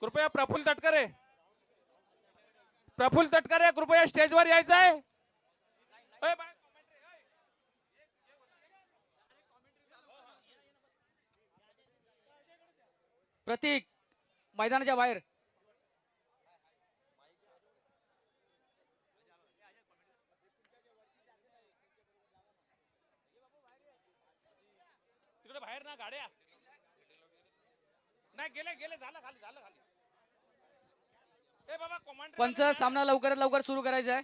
कृपया प्रफुल्ल तटकरे कृपया स्टेजवर यायचं आहे. प्रतीक मैदानाच्या बाहेर. तिकडे बाहेर ना गाड्या नाही गेले गेले झालं खाली झालं खाली. ए बाबा पंच सामना लवकरात लवकर सुरू करायचा आहे.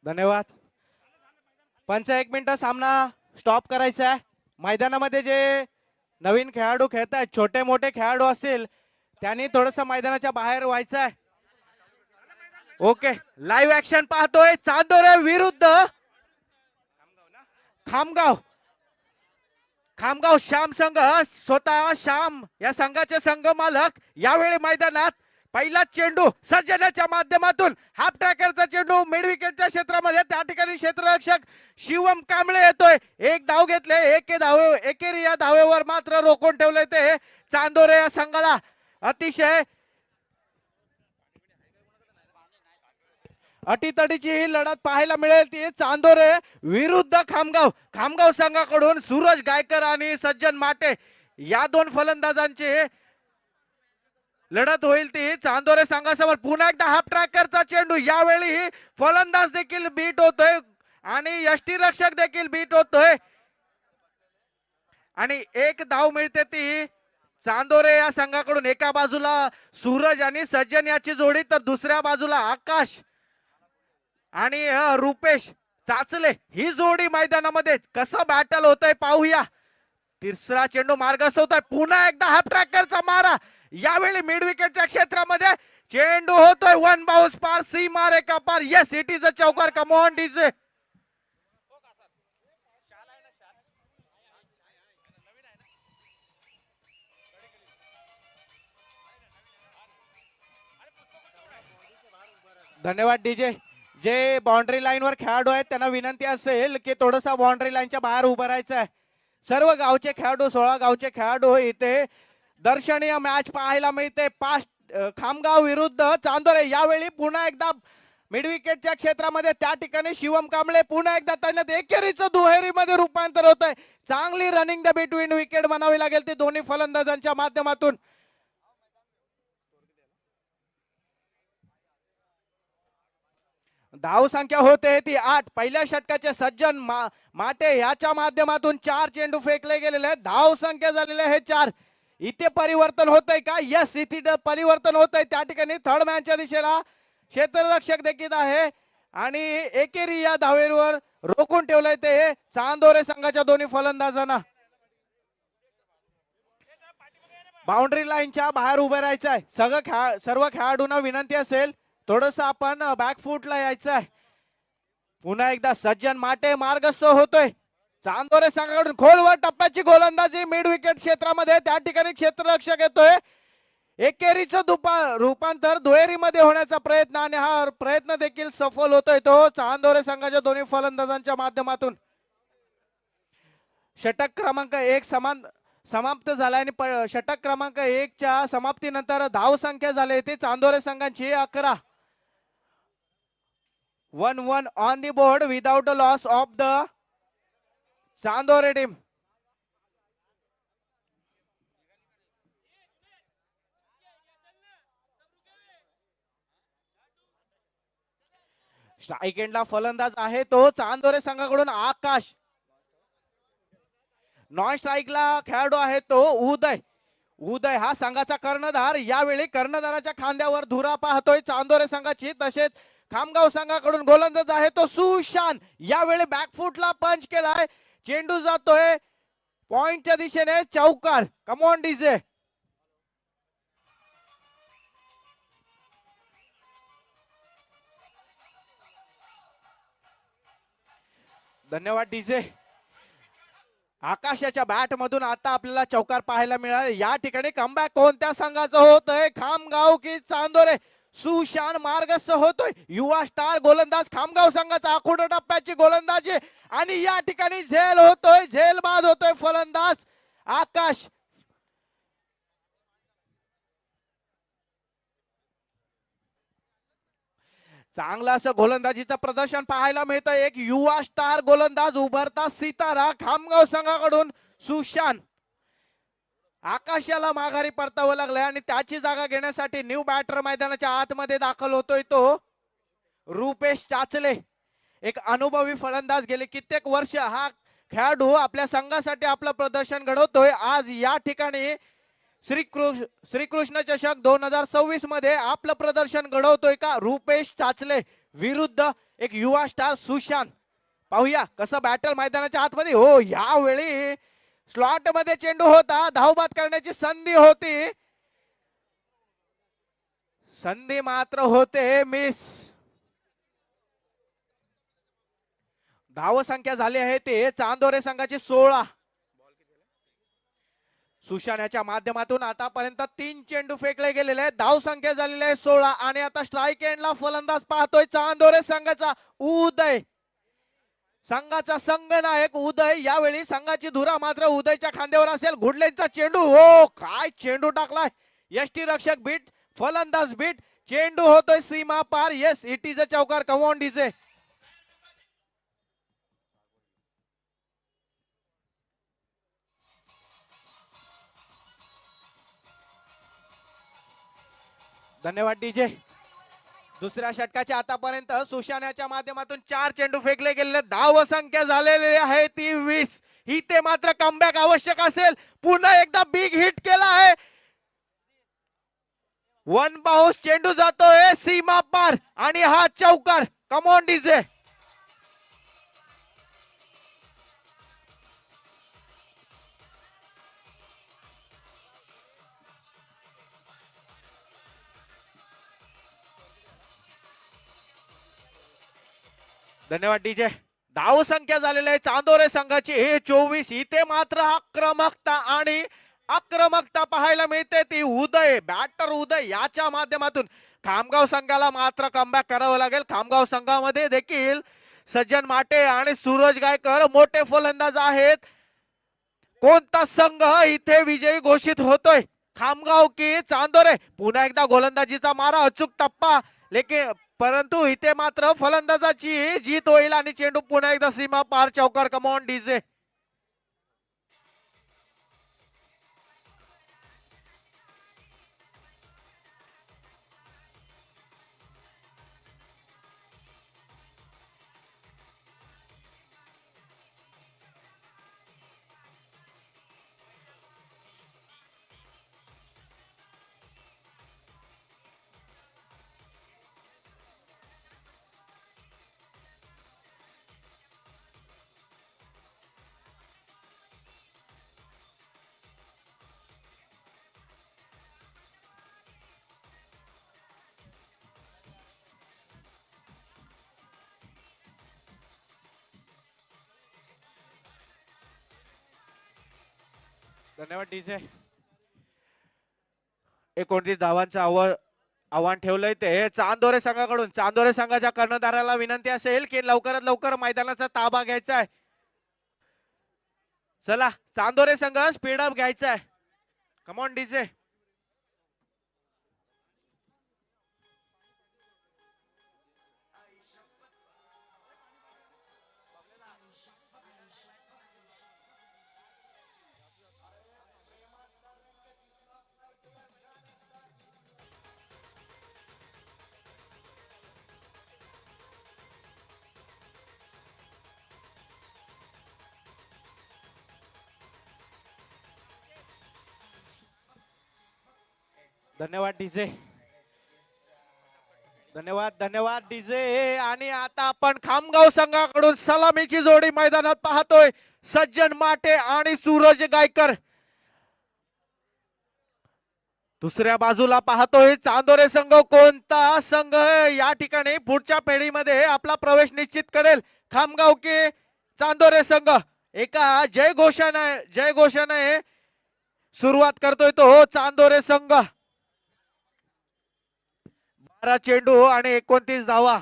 धन्यवाद. पंच 1 मिनिट सामना स्टॉप करायचा आहे. मैदानामध्ये जे नवीन खेळाडू खेळत आहेत छोटे मोठे खेळाडू असतील त्यांनी थोडस मैदानाच्या बाहेर व्हायचं आहे. ओके लाईव्ह ऍक्शन पाहतोय. चांदोरे विरुद्ध खामगाव. खामगाव श्याम संघ स्वतः श्याम या संघाचे संघ मालक यावेळी मैदानात. पहिला चेंडू सज्जनाच्या माध्यमातून हाफ ट्रॅकरचा चेंडू मिड विकेटच्या क्षेत्रामध्ये त्या ठिकाणी क्षेत्ररक्षक शिवम कांबळे येतोय. एक धाव घेतले एकेरी या धावेवर मात्र रोखून ठेवले ते चांदोरे या संघाला. अतिशय अटीतटीची ही लढत पाहायला मिळेल. ती चांदोरे विरुद्ध खामगाव. खामगाव संघाकडून सूरज गायकर आणि सज्जन माटे या दोन फलंदाजांची लढत होईल. ती चांदोरे संघासमोर पुन्हा एकदा हाफ ट्रॅकरचा चेंडू. यावेळी फलंदाज देखील बीट होतोय आणि यष्टीरक्षक देखील बीट होतोय आणि एक धाव मिळते ती चांदोरे या संघाकडून. एका बाजूला सूरज आणि सज्जन याची जोडी तर दुसऱ्या बाजूला आकाश आणि रुपेश चाचले ही जोडी मैदानामध्ये कसं बॅटल होतंय पाहूया. तिसरा चेंडू मार्गस्थ होतोय. पुन्हा एकदा हाफ ट्रॅकरचा मारा. यावेळी मिड विकेटच्या क्षेत्रामध्ये चेंडू होतोय. वन बाउन्स पार सी मारे का पार. येस इट इज अ चौकार. Come on DJ. धन्यवाद डीजे. जे बाउंड्री लाईन वर खेळाडू आहेत त्यांना विनंती असेल की थोडसा बाउंड्री लाईनच्या बाहेर उभं राहायचं आहे. सर्व गावचे खेळाडू 16 गावचे खेळाडू इथे दर्शनीय मॅच पाहायला मिळते. खामगाव विरुद्ध चांदोरे. यावेळी पुन्हा एकदा मिड विकेटच्या क्षेत्रामध्ये त्या ठिकाणी शिवम कांबळे पुन्हा एकदा त्यांना एकेरीचं दुहेरीमध्ये रूपांतर होत आहे. चांगली रनिंग द बिटवीन विकेट म्हणावी लागेल ती दोन्ही फलंदाजांच्या माध्यमातून. धाव संख्या होते ती 8. पहिल्या षटकाचे सज्जन माटे याच्या माध्यमातून 4 चेंडू फेकले गेलेले आहेत. धाव संख्या झालेले हे 4. इथे परिवर्तन होतंय का? यस इथे परिवर्तन होतंय. त्या ठिकाणी थर्ड मॅनच्या दिशेला क्षेत्ररक्षक देखील आहे आणि एकेरी या धावेवर रोखून ठेवलंय ते चांदोरे संघाच्या दोन्ही फलंदाजांना. बाउंड्री लाईनच्या बाहेर उभे राहायचं आहे. सर्व खेळाडूंना विनंती असेल थोडस आपण बॅकफुटला यायचं आहे. पुन्हा एकदा सज्जन माटे मार्गस्थ होतोय. चांदोरे संघाकडून खोलवर टप्प्याची गोलंदाजी मिड विकेट क्षेत्रामध्ये. त्या ठिकाणी क्षेत्ररक्षक येतोय. एकेरीचं रूपांतर दुहेरीमध्ये होण्याचा प्रयत्न आणि हा प्रयत्न देखील सफल होतोय तो चांदोरे संघाच्या दोन्ही फलंदाजांच्या माध्यमातून. षटक क्रमांक 1 समाप्त झाला आणि षटक क्रमांक 1 च्या समाप्तीनंतर धाव संख्या झाली ती चांदोरे संघाची 11. 1-1 on the board without a loss of the Chandore team. Strike एंडला फलंदाज आहे तो चांदोरे संघाकडून आकाश. नॉन स्ट्राइकला खेळाडू आहे तो उदय हा संघाचा कर्णधार. यावेळी कर्णधाराच्या खांद्यावर धुरा पाहतोय चांदोरे संघाची. तसेच खामगाव संघाकडून गोलंदाज आहे तो सुशांत. यावेळी बॅकफुटला पंच केलाय. चेंडू जातोय पॉइंटच्या दिशेने. चौकार. Come on DJ. धन्यवाद डीजे. आकाशाच्या बॅट मधून आता आपल्याला चौकार पाहायला मिळाला. या ठिकाणी कमबॅक कोणत्या संघाचं होतंय? खामगाव की चांदोरे? सुशांत मार्गस्थ होतोय. युवा स्टार गोलंदाज खामगाव संघाचा आखूड टप्प्याची गोलंदाजी आणि या ठिकाणी झेल होतोय. झेल बाद होतोय फलंदाज आकाश. चांगलं असं गोलंदाजीचं प्रदर्शन पाहायला मिळतं. एक युवा स्टार गोलंदाज उभरता सितारा खामगाव संघाकडून सुशांत आकाशाला माघारी परतावं लागलंय आणि त्याची जागा घेण्यासाठी न्यू बॅटर मैदानाच्या आतमध्ये दाखल होतोय तो रुपेश चाचले. एक अनुभवी फलंदाज. गेले कित्येक वर्ष हा खेळाडू आपल्या संघासाठी आपलं प्रदर्शन घडवतोय. आज या ठिकाणी श्रीकृष्ण चषक 2026 मध्ये आपलं प्रदर्शन घडवतोय का रुपेश चाचले विरुद्ध एक युवा स्टार सुशांत. पाहूया कसं बॅटल मैदानाच्या आतमध्ये. हो, यावेळी स्लॉट मध्ये चेंडू होता, धावबाद करण्याची संधी होती, संधी मात्र होते मिस. धाव संख्या झाली आहे ते चांदोरे संघाची 16. सुशांतच्या माध्यमातून आतापर्यंत 3 चेंडू फेकले गेलेले आहेत. धाव संख्या झालेली आहे 16 आणि आता स्ट्राईक एंडला फलंदाज पाहतोय चांदोरे संघाचा उदय. संघाचा संघनायक उदय. यावेळी संघाची धुरा मात्र उदयच्या खांद्यावर असेल. घुडलेंचा चेंडू. हो, काय चेंडू टाकलाय. यष्टी रक्षक बीट, फलंदाज बीट, चेंडू होतोय सीमा पार. येस, इट इज अ चौकार. Come on DJ. धन्यवाद डीजे. दुसऱ्या षटकाच्या आतापर्यंत सुशांतच्या माध्यमातून 4 चेंडू फेकले गेलेले. धाव संख्या झालेली आहे ती 20. इथे मात्र कमबॅक आवश्यक असेल. पुन्हा एकदा बिग हिट केला आहे. वन बाउंस चेंडू जातोय सीमा पार आणि हा चौकार. Come on DJ. धन्यवाद डीजे. धाव संख्या झालेली आहे चांदोरे संघाची हे 24. इथे मात्र आक्रमकता पाहायला मिळते ती उदय, बॅटर उदय याच्या माध्यमातून. खामगाव संघाला मात्र कमबॅक करावं लागेल. खामगाव संघामध्ये देखील सज्जन माटे आणि सूरज गायकर मोठे फलंदाज आहेत. कोणता संघ इथे विजयी घोषित होतोय, खामगाव की चांदोरे? पुन्हा एकदा गोलंदाजीचा मारा, अचूक टप्पा, लेकिन परंतु इथे मात्र फलंदाजाची जीत होईल आणि चेंडू पुन्हा एकदा सीमा पार. चौकार. Come on DJ. धन्यवाद डीजे. 29 धावांचं आव्हान ठेवलंय ते चांदोरे संघाकडून. चांदोरे संघाच्या कर्णधाराला विनंती असेल की लवकरात लवकर मैदानाचा ताबा घ्यायचा आहे. चला, चांदोरे संघ स्पीड अप घ्यायचा आहे. Come on DJ. धन्यवाद डीजे. धन्यवाद डीजे. आणि आता आपण खामगाव संघाकडून सलामीची जोडी मैदानात पाहतोय. सज्जन माटे आणि सूरज गायकर. दुसऱ्या बाजूला पाहतोय चांदोरे संघ. कोणता संघ या ठिकाणी पुढच्या फेरीमध्ये आपला प्रवेश निश्चित करेल, खामगाव की चांदोरे संघ? एका जयघोषाने सुरुवात करतोय तो चांदोरे संघ. 12 चेंडू आणि 29 धावा.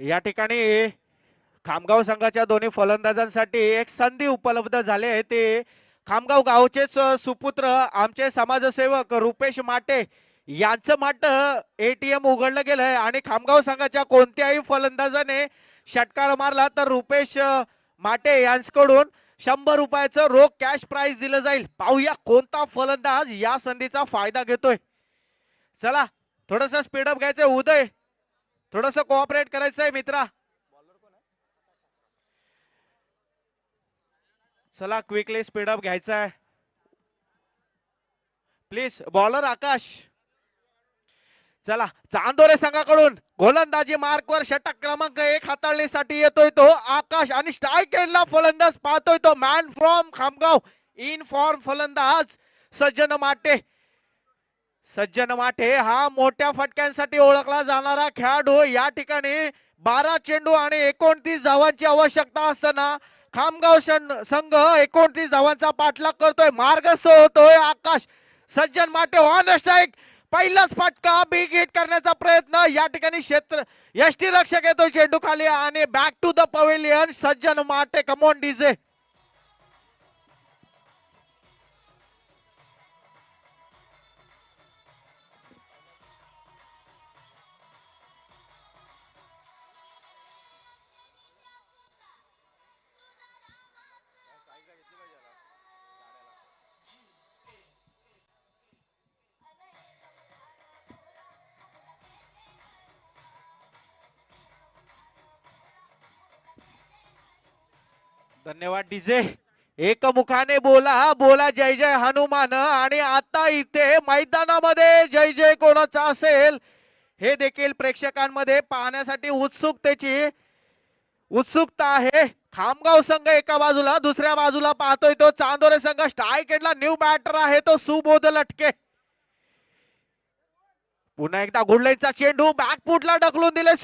या ठिकाणी खामगाव संघाच्या दोन्ही फलंदाजांसाठी एक संधी उपलब्ध झाली आहे. ते खामगाव गावचेच सुपुत्र आमचे समाजसेवक रुपेश माटे यांचं माट ATM उघडलं गेलंय आणि खामगाव संघाच्या कोणत्याही फलंदाजाने षटकार मारला तर रुपेश माटे यांच्याकडून 100 रुपयाचं रोख कॅश प्राइज दिलं जाईल. पाहूया कोणता फलंदाज या संधीचा फायदा घेतोय. चला थोडस स्पीडअप घ्यायचंय. उदय थोडस कोऑपरेट करायचंय मित्रा. चला क्विकली स्पीडअप घ्यायचा आहे प्लीज. बॉलर आकाश. चला चांदोरे संघाकडून गोलंदाजी मार्कवर षटक क्रमांक 1 हाताळणीसाठी येतोय तो आकाश आणि स्ट्राईक एंडला फलंदाज पाहतोय तो man from Khamgaon in form फलंदाज सज्जन माटे. सज्जन माटे हा मोठ्या फटक्यांसाठी ओळखला जाणारा खेळाडू. या ठिकाणी 12 चेंडू आणि 29 धावांची आवश्यकता असताना खामगाव संघ 29 धावांचा पाठलाग करतोय. मार्गस्थ होतोय आकाश. सज्जन माटे ऑन स्ट्राईक. पहिलाच फटका बिग हिट करण्याचा प्रयत्न. या ठिकाणी क्षेत्र यष्टीरक्षक येतोय चेंडू खाली आणि बॅक टू द पवेलियन. सज्जन माटे कमॉन डीजे. धन्यवाद डीजे. एकमुखाने बोला बोला जय जय हनुमान. आणि आता इथे मैदानामध्ये जय जय कोणाचा असेल हे देखील प्रेक्षकांमध्ये पाहण्यासाठी उत्सुकता आहे. खामगाव संघ एका बाजूला, दुसऱ्या बाजूला पाहतोय तो चांदोरे संघ. स्ट्राईक एंडला न्यू बॅटर आहे तो सुबोध लटके. पुन्हा एकदा गुडलाईनचा चेंडू बॅकफुटला ढकलून दिले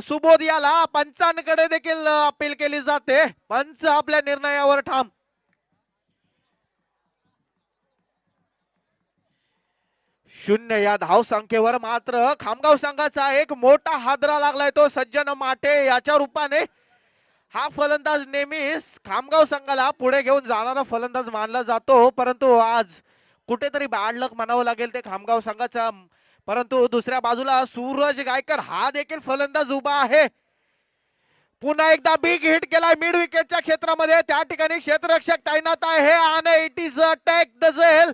सुबोध याला. पंचांकडे देखील अपील केली जाते. पंच आपल्या निर्णयावर ठाम. शून्य या धाव संख्येवर मात्र खामगाव संघाचा एक मोठा हादरा लागलाय तो सज्जन माटे याच्या रूपाने. हा फलंदाज नेहमीच खामगाव संघाला पुढे घेऊन जाणारा फलंदाज मानला जातो, परंतु आज कुठेतरी बॅड लक म्हणावं लागेल ते खामगाव संघाचा. परंतु दुसऱ्या बाजूला सूरज गायकर हा देखील फलंदाज उभा आहे. पुन्हा एकदा बिग हिट केलाय मिड विकेटच्या क्षेत्रामध्ये. त्या ठिकाणी क्षेत्ररक्षक तैनात आहे आणि it is a take the झेल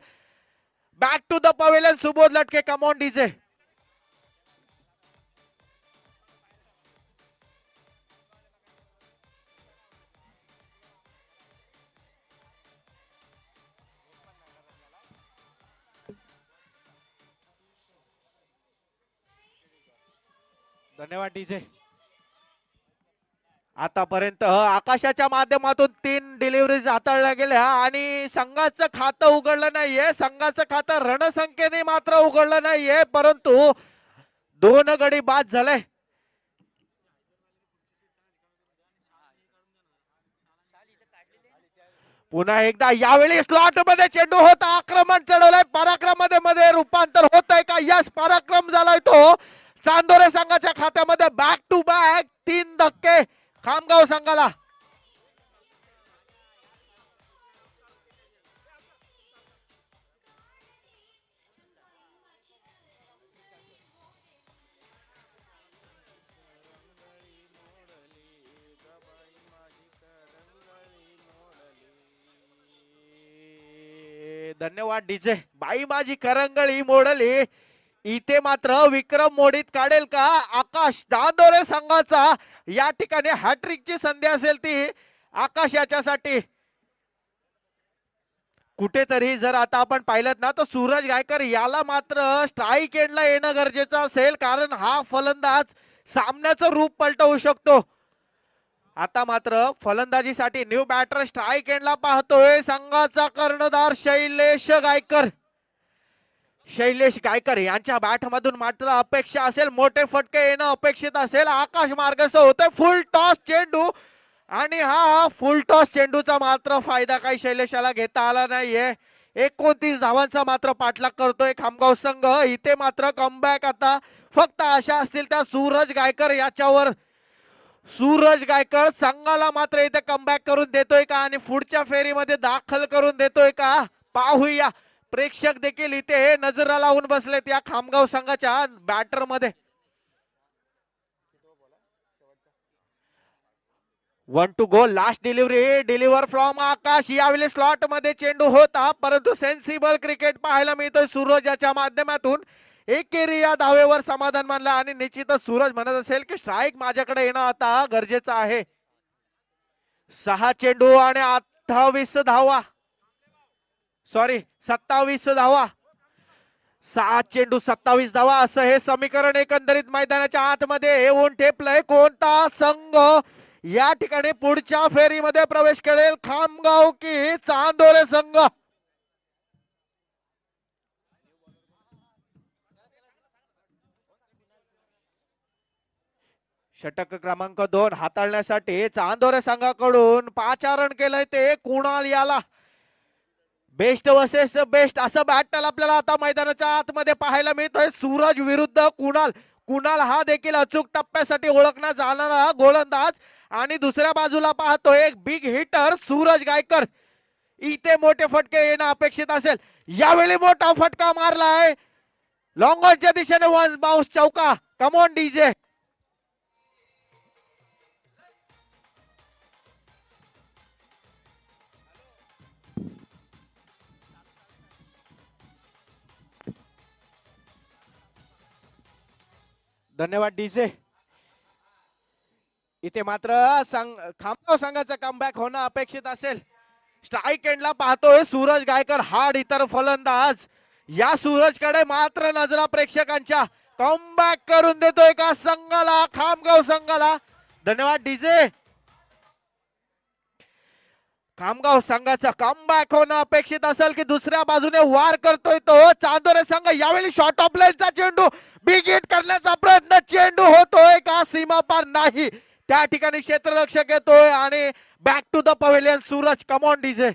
back to the pavilion. Subodh Latke come on DJ. धन्यवाद डीजे. आतापर्यंत आकाशाच्या माध्यमातून 3 डिलिव्हरीज हाताळल्या गेल्या आणि संघाचं खातं उघडलं नाहीये. संघाचं खातं रणसंख्येने मात्र उघडलं नाहीये, परंतु 2 गडी बाद झाले. पुन्हा एकदा यावेळी स्लॉट मध्ये चेंडू होता. आक्रमण चढवलंय. पराक्रम मध्ये रूपांतर होत आहे का? यस, पराक्रम झालाय तो चांदोरे संघाच्या खात्यामध्ये. बॅक टू बॅक 3 धक्के खामगाव संघाला. धन्यवाद डीजे. बाई माझी करंगळी मोडली. इथे मात्र विक्रम मोडीत काढेल का आकाश? चांदोरे संघाचा या ठिकाणी हॅट्रिकची संधी असेल ती आकाश याच्यासाठी. कुठेतरी जर आता आपण पाहिलं ना तर सूरज गायकर याला मात्र स्ट्राईक एंडला येणं गरजेचं असेल, कारण हा फलंदाज सामन्याचं रूप पलटवू शकतो. आता मात्र फलंदाजीसाठी न्यू बॅटर स्ट्राईक एंडला पाहतोय संघाचा कर्णधार शैलेश गायकर. शैलेश गायकर यांच्या बॅट मधून मात्र अपेक्षा असेल मोठे फटके येणं अपेक्षित असेल. आकाश मार्गस्थ होतोय. फुल टॉस चेंडू आणि हा फुल टॉस चेंडूचा मात्र फायदा काही शैलेशाला घेता आला नाहीये. 29 धावांचा मात्र पाठलाग करतोय खामगाव संघ. इथे मात्र कमबॅक आता फक्त आशा असतील त्या सूरज गायकर याच्यावर. सूरज गायकर संघाला मात्र इथे कमबॅक करून देतोय का आणि पुढच्या फेरीमध्ये दाखल करून देतोय का पाहूया. प्रेक्षक देखील इथे नजरा लावून बसलेत या खामगाव संघाच्या बॅटर मध्ये. 1 to go. Last delivery deliver from Akash. यावेळी स्लॉट मध्ये चेंडू होता परंतु सेन्सिबल क्रिकेट पाहायला मिळतोय सूरजाच्या माध्यमातून. एकेरी या धावेवर समाधान मानलं आणि निश्चितच सूरज म्हणत असेल की स्ट्राईक माझ्याकडे येणं आता गरजेचं आहे. 6 चेंडू आणि 28 धावा, सॉरी 27 धावा. 6 चेंडू 27 धावा असं हे समीकरण एकंदरीत मैदानाच्या आतमध्ये येऊन ठेपलंय. कोणता संघ या ठिकाणी पुढच्या फेरीमध्ये प्रवेश करेल, खामगाव की चांदोरे संघ? षटक क्रमांक 2 हाताळण्यासाठी चांदोरे संघाकडून पाचारण केलंय ते कुणाल याला. बेस्ट वर्सेस बेस्ट असं बॅटल आपल्याला आता मैदानाच्या आतमध्ये पाहायला मिळतोय. सूरज विरुद्ध कुणाल. कुणाल हा देखील अचूक टप्प्यासाठी ओळखला जाणारा गोलंदाज आणि दुसऱ्या बाजूला पाहतोय एक बिग हिटर सूरज गायकर. इथे मोठे फटके येणं अपेक्षित असेल. यावेळी मोठा फटका मारलाय लॉंग ऑनच्या दिशेने. वन बाउन्स चौका. Come on DJ. धन्यवाद डीजे. इथे मात्र खामगाव संघाचा कमबॅक होणं अपेक्षित असेल. स्ट्राईक एंडला पाहतोय सूरज गायकर हार्ड इतर फलंदाज. या सूरजकडे मात्र नजरा प्रेक्षकांच्या. कमबॅक करून देतोय का संघाला, खामगाव संघाला? धन्यवाद डीजे. खामगाव संघाचा कमबॅक होणं अपेक्षित असेल की दुसऱ्या बाजूने वार करतोय तो चांदोरे संघ. यावेळी शॉर्ट ऑफ लाईनचा चेंडू बिग हिट करण्याचा प्रयत्न. चेंडू होतोय का सीमा पार? नाही. त्या ठिकाणी क्षेत्ररक्षक येतोय आणि back to the pavilion Suraj. Come on DJ.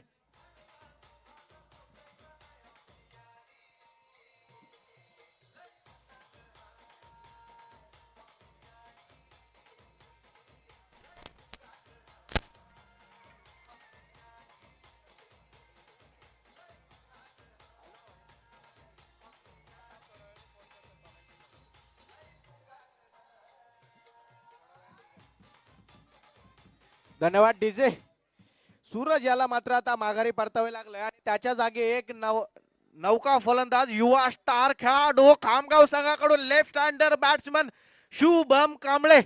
धन्यवाद डीजे. सूरज याला मात्र आता माघारी परतावे लागले आणि त्याच्या जागी एक नौका फलंदाज युवा स्टार खेळाडू खामगाव संघाकडून लेफ्ट हँडर बॅट्समन शुभम कांबळे.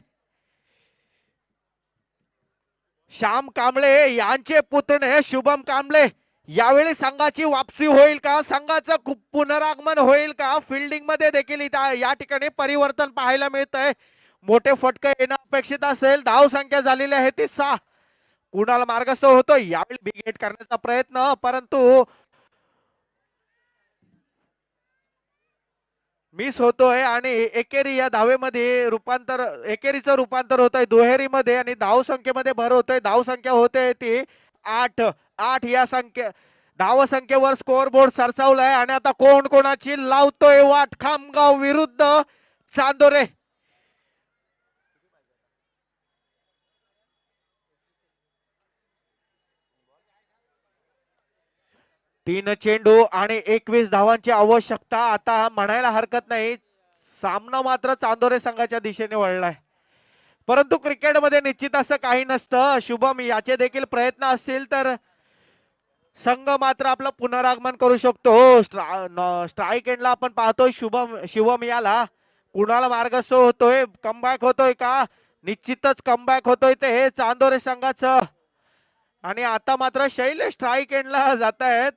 श्याम कांबळे यांचे पुतणे शुभम कांबळे. यावेळी संघाची वापसी होईल का? संघाचं खूप पुनरागमन होईल का? फिल्डिंग मध्ये देखील या ठिकाणी परिवर्तन पाहायला मिळतंय. मोठे फटके येणं अपेक्षित असेल. धाव संख्या झालेली आहे ती 6. कुणाला मार्गस्थ होतो. यावेळी बिग हिट करण्याचा प्रयत्न परंतु मिस होतोय आणि एकेरी या धावेमध्ये एकेरीचं रूपांतर होतंय दुहेरीमध्ये आणि धाव संख्येमध्ये भर होतोय. धाव संख्या होते ती 8. या धाव संख्येवर स्कोअर बोर्ड सरसावलाय आणि आता कोण कोणाची लावतोय वाट? खामगाव विरुद्ध चांदोरे. 3 चेंडू आणि 21 धावांची आवश्यकता. आता म्हणायला हरकत नाही सामना मात्र चांदोरे संघाच्या दिशेने वळलाय परंतु क्रिकेटमध्ये निश्चित असं काही नसतं. शुभम याचे देखील प्रयत्न असतील तर संघ मात्र आपलं पुनरागमन करू शकतो. स्ट्राईक एंडला आपण पाहतोय शिवम याला. कुणाला मार्गस्थ होतोय? कमबॅक होतोय का? निश्चितच कमबॅक होतोय ते हे चांदोरे संघाचं. आणि आता मात्र शैलेश स्ट्राईक एंडला जात आहेत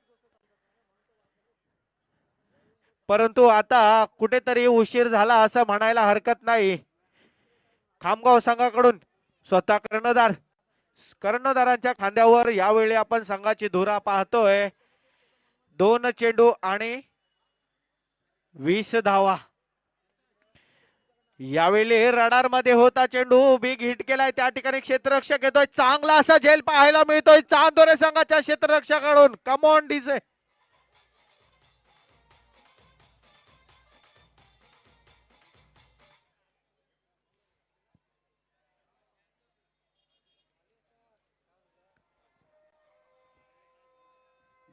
परंतु आता कुठेतरी उशीर झाला असं म्हणायला हरकत नाही. खामगाव संघाकडून स्वतः कर्णधारांच्या खांद्यावर यावेळी आपण संघाची धुरा पाहतोय. 2 चेंडू आणि 20 धावा. यावेळी रडार मध्ये होता चेंडू बिग हिट केलाय. त्या ठिकाणी क्षेत्ररक्षक येतोय. चांगला असा झेल पाहायला मिळतोय चांदोरे संघाच्या क्षेत्ररक्षकाकडून. Come on DJ.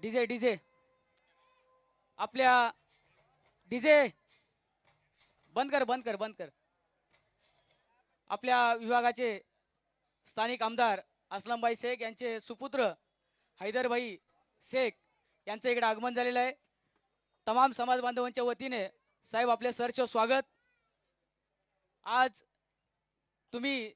डीजे डीजे आपल्या डीजे बंद कर बंद कर बंद कर. आपल्या विभागाचे स्थानिक आमदार असलमभाई शेख यांचे सुपुत्र हैदरभाई शेख यांचं इकडे आगमन झालेलं आहे. तमाम समाज बांधवांच्या वतीने साहेब आपले सरचे स्वागत. आज तुम्ही